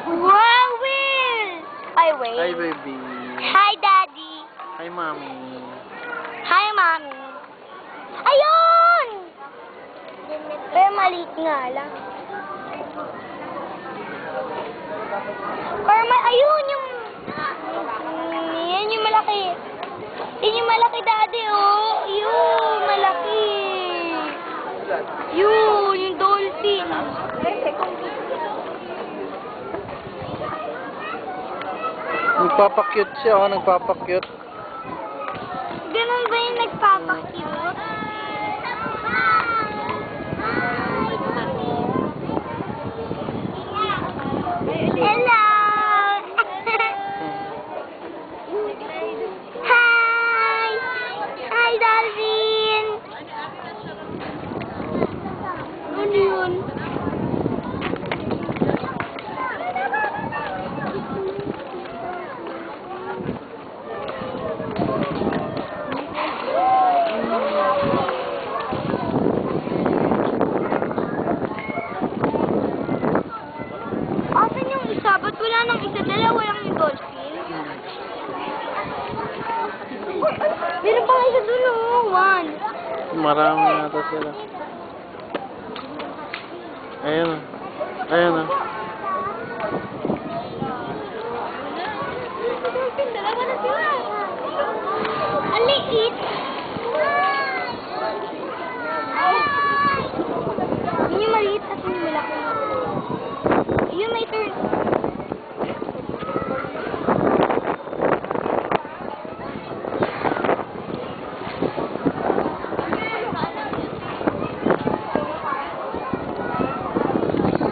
Wow, Will! Hi, Will. Hi, baby. Hi, Daddy. Hi, mommy. Hi, Mommy. Ayun! Pero maliit nga lang. Or ayun yung... Yan yung malaki. Yan yung malaki, Daddy, oh. Yun, malaki. Yun, yung dolphin. Nagpapakyut siya, oh. Nagpapakyut. Ganun ba yung nagpapakyut? Hello! Hi! Hi, Darwin! Ano yun? Asan yung isa? Ba't wala nang isa? Dalawa lang yung dolphin? Meron pang isa dun, oh. One. Marami yata sila. Ayan, oh. Ayan, oh. Dalawa na sila. Ang liit. Yun yung maliit.